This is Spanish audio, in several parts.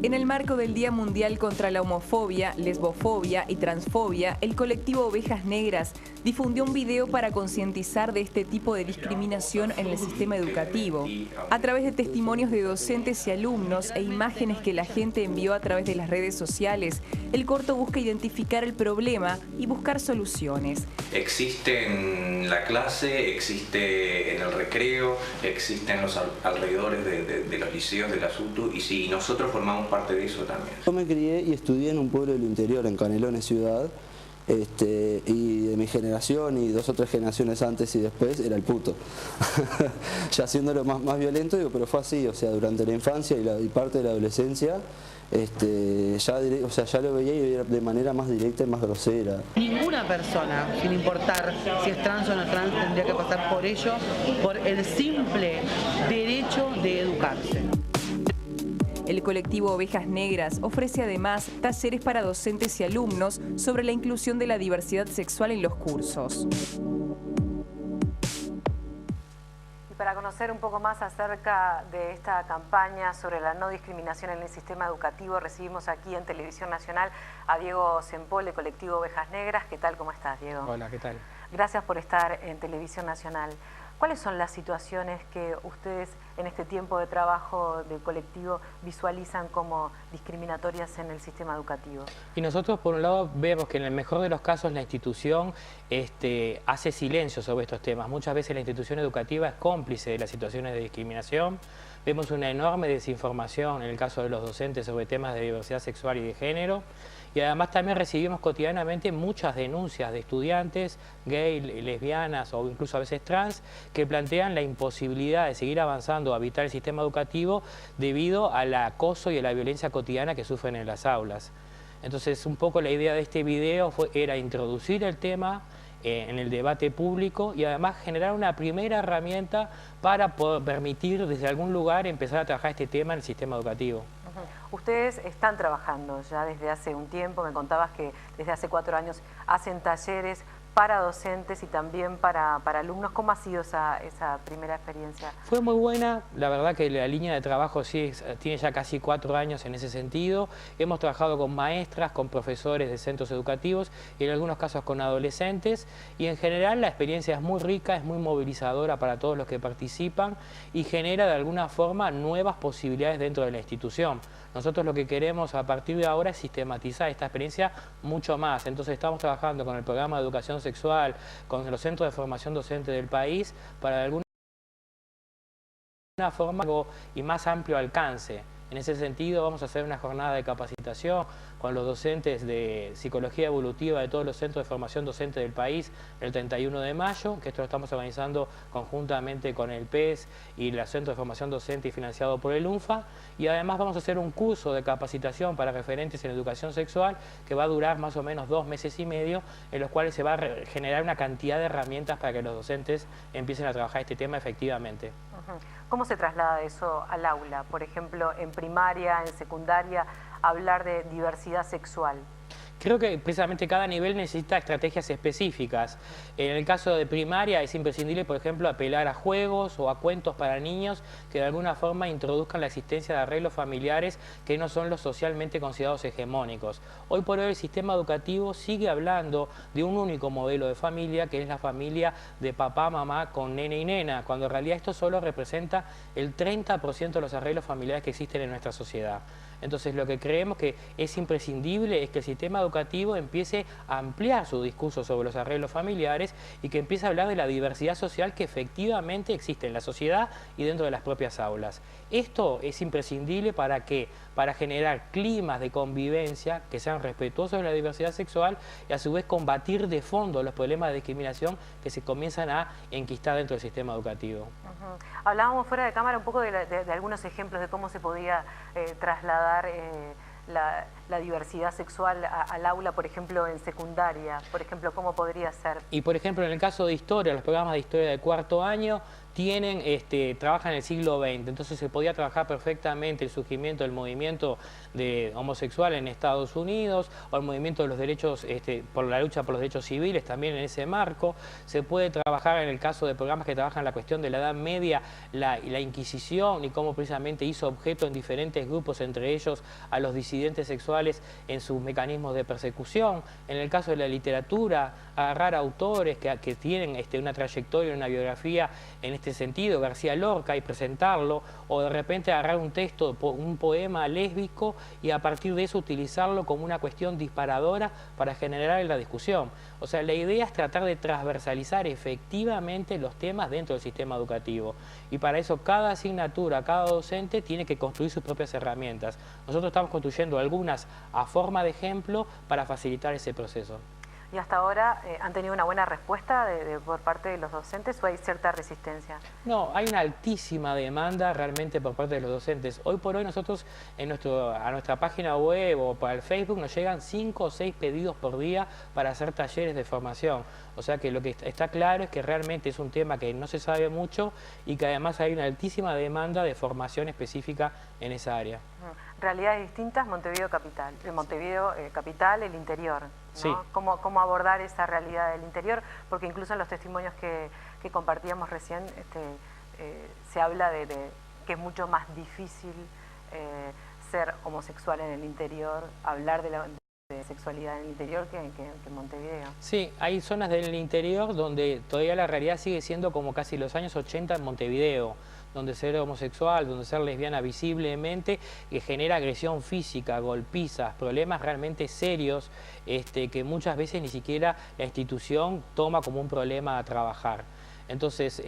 En el marco del Día Mundial contra la Homofobia, Lesbofobia y Transfobia, el colectivo Ovejas Negras difundió un video para concientizar de este tipo de discriminación en el sistema educativo. A través de testimonios de docentes y alumnos e imágenes que la gente envió a través de las redes sociales, el corto busca identificar el problema y buscar soluciones. Existe en la clase, existe en el recreo, existe en los alrededores de los liceos de la SUTU, y sí, nosotros formamos parte de eso también. Yo me crié y estudié en un pueblo del interior, en Canelones ciudad, y de mi generación y 2 o 3 generaciones antes y después era el puto. Ya haciéndolo más violento, digo, pero fue así, o sea, durante la infancia y parte de la adolescencia, ya lo veía y era de manera más directa y más grosera. Ninguna persona, sin importar si es trans o no trans, tendría que pasar por ello, por el simple derecho de educarse. El colectivo Ovejas Negras ofrece además talleres para docentes y alumnos sobre la inclusión de la diversidad sexual en los cursos. Y para conocer un poco más acerca de esta campaña sobre la no discriminación en el sistema educativo, recibimos aquí en Televisión Nacional a Diego Sempol, de colectivo Ovejas Negras. ¿Qué tal? ¿Cómo estás, Diego? Hola, ¿qué tal? Gracias por estar en Televisión Nacional. ¿Cuáles son las situaciones que ustedes en este tiempo de trabajo del colectivo visualizan como discriminatorias en el sistema educativo? Y nosotros, por un lado, vemos que en el mejor de los casos la institución hace silencio sobre estos temas. Muchas veces la institución educativa es cómplice de las situaciones de discriminación. Vemos una enorme desinformación en el caso de los docentes sobre temas de diversidad sexual y de género. Y además también recibimos cotidianamente muchas denuncias de estudiantes gay, lesbianas o incluso a veces trans que plantean la imposibilidad de seguir avanzando a habitar el sistema educativo debido al acoso y a la violencia cotidiana que sufren en las aulas. Entonces, un poco la idea de este video era introducir el tema en el debate público y además generar una primera herramienta para poder permitir desde algún lugar empezar a trabajar este tema en el sistema educativo. Ustedes están trabajando ya desde hace un tiempo, me contabas que desde hace 4 años hacen talleres para docentes y también para alumnos. ¿Cómo ha sido esa primera experiencia? Fue muy buena, la verdad que la línea de trabajo sí tiene ya casi 4 años en ese sentido. Hemos trabajado con maestras, con profesores de centros educativos y en algunos casos con adolescentes, y en general la experiencia es muy rica, es muy movilizadora para todos los que participan y genera de alguna forma nuevas posibilidades dentro de la institución. Nosotros lo que queremos a partir de ahora es sistematizar esta experiencia mucho más. Entonces estamos trabajando con el programa de educación sexual, con los centros de formación docente del país, para de alguna forma y más amplio alcance. En ese sentido vamos a hacer una jornada de capacitación con los docentes de psicología evolutiva de todos los centros de formación docente del país el 31 de mayo, que esto lo estamos organizando conjuntamente con el PES y el Centro de Formación Docente y financiado por el UNFA. Y además vamos a hacer un curso de capacitación para referentes en educación sexual que va a durar más o menos 2 meses y medio, en los cuales se va a generar una cantidad de herramientas para que los docentes empiecen a trabajar este tema efectivamente. ¿Cómo se traslada eso al aula? Por ejemplo, en primaria, en secundaria, hablar de diversidad sexual. Creo que precisamente cada nivel necesita estrategias específicas. En el caso de primaria es imprescindible, por ejemplo, apelar a juegos o a cuentos para niños que de alguna forma introduzcan la existencia de arreglos familiares que no son los socialmente considerados hegemónicos. Hoy por hoy el sistema educativo sigue hablando de un único modelo de familia, que es la familia de papá, mamá con nene y nena, cuando en realidad esto solo representa el 30% de los arreglos familiares que existen en nuestra sociedad. Entonces lo que creemos que es imprescindible es que el sistema educativo empiece a ampliar su discurso sobre los arreglos familiares y que empiece a hablar de la diversidad social que efectivamente existe en la sociedad y dentro de las propias aulas. Esto es imprescindible ¿para qué? Para generar climas de convivencia que sean respetuosos de la diversidad sexual y a su vez combatir de fondo los problemas de discriminación que se comienzan a enquistar dentro del sistema educativo. Hablábamos fuera de cámara un poco de algunos ejemplos de cómo se podía trasladar la diversidad sexual al aula, por ejemplo, en secundaria. Por ejemplo, ¿cómo podría ser? Y por ejemplo, en el caso de historia, los programas de historia de 4.º año trabajan en el siglo XX, entonces se podía trabajar perfectamente el surgimiento del movimiento homosexual en Estados Unidos, o el movimiento de los derechos, por la lucha por los derechos civiles también en ese marco. Se puede trabajar en el caso de programas que trabajan la cuestión de la Edad Media, la Inquisición, y cómo precisamente hizo objeto en diferentes grupos, entre ellos a los disidentes sexuales en sus mecanismos de persecución. En el caso de la literatura, agarrar autores que tienen una trayectoria, una biografía en este sentido, García Lorca, y presentarlo, o de repente agarrar un texto, un poema lésbico, y a partir de eso utilizarlo como una cuestión disparadora para generar la discusión. O sea, la idea es tratar de transversalizar efectivamente los temas dentro del sistema educativo, y para eso cada asignatura, cada docente tiene que construir sus propias herramientas. Nosotros estamos construyendo algunas a forma de ejemplo para facilitar ese proceso. ¿Y hasta ahora han tenido una buena respuesta por parte de los docentes o hay cierta resistencia? No, hay una altísima demanda realmente por parte de los docentes. Hoy por hoy nosotros a nuestra página web o para el Facebook nos llegan 5 o 6 pedidos por día para hacer talleres de formación. O sea que lo que está claro es que realmente es un tema que no se sabe mucho y que además hay una altísima demanda de formación específica en esa área. Realidades distintas, Montevideo Capital, Capital, el interior, ¿no? Sí. ¿Cómo abordar esa realidad del interior? Porque incluso en los testimonios que compartíamos recién se habla de que es mucho más difícil ser homosexual en el interior, hablar de sexualidad en el interior que en Montevideo. Sí, hay zonas del interior donde todavía la realidad sigue siendo como casi los años 80 en Montevideo, donde ser homosexual, donde ser lesbiana visiblemente genera agresión física, golpizas, problemas realmente serios que muchas veces ni siquiera la institución toma como un problema a trabajar. Entonces,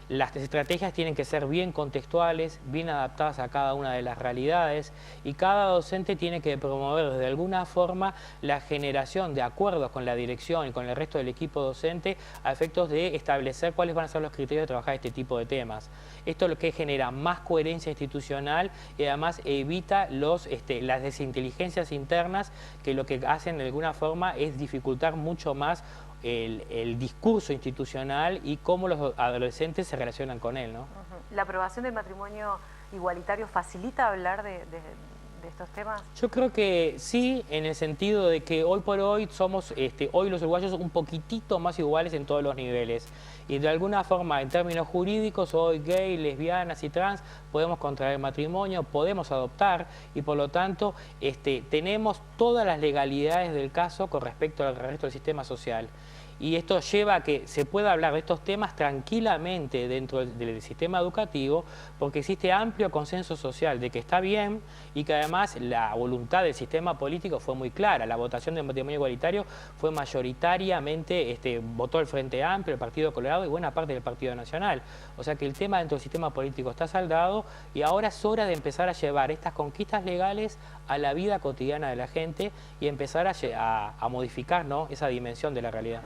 las estrategias tienen que ser bien contextuales, bien adaptadas a cada una de las realidades, y cada docente tiene que promover de alguna forma la generación de acuerdos con la dirección y con el resto del equipo docente a efectos de establecer cuáles van a ser los criterios de trabajar este tipo de temas. Esto es lo que genera más coherencia institucional y además evita las desinteligencias internas, que lo que hacen de alguna forma es dificultar mucho más el discurso institucional y cómo los adolescentes se relacionan con él, ¿no? ¿La aprobación del matrimonio igualitario facilita hablar de estos temas? Yo creo que sí, en el sentido de que hoy por hoy somos, hoy los uruguayos un poquitito más iguales en todos los niveles. Y de alguna forma, en términos jurídicos, hoy gay, lesbianas y trans podemos contraer matrimonio, podemos adoptar, y por lo tanto tenemos todas las legalidades del caso con respecto al resto del sistema social. Y esto lleva a que se pueda hablar de estos temas tranquilamente dentro del sistema educativo, porque existe amplio consenso social de que está bien, y que además la voluntad del sistema político fue muy clara. La votación del matrimonio igualitario fue mayoritariamente, votó el Frente Amplio, el Partido Colorado y buena parte del Partido Nacional. O sea que el tema dentro del sistema político está saldado, y ahora es hora de empezar a llevar estas conquistas legales a la vida cotidiana de la gente y empezar a modificar, ¿no?, esa dimensión de la realidad.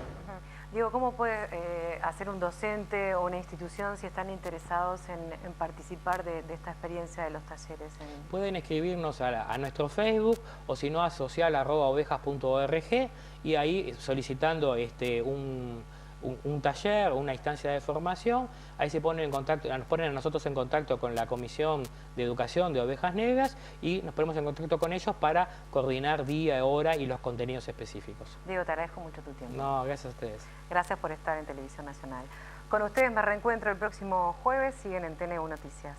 Diego, ¿cómo puede hacer un docente o una institución si están interesados en participar de esta experiencia de los talleres? Pueden escribirnos a nuestro Facebook, o si no a social@ovejas.org, y ahí solicitando un taller o una instancia de formación, ahí se ponen en contacto, nos ponen a nosotros en contacto con la Comisión de Educación de Ovejas Negras, y nos ponemos en contacto con ellos para coordinar día, hora y los contenidos específicos. Diego, te agradezco mucho tu tiempo. No, gracias a ustedes. Gracias por estar en Televisión Nacional. Con ustedes me reencuentro el próximo jueves. Siguen en TNU Noticias.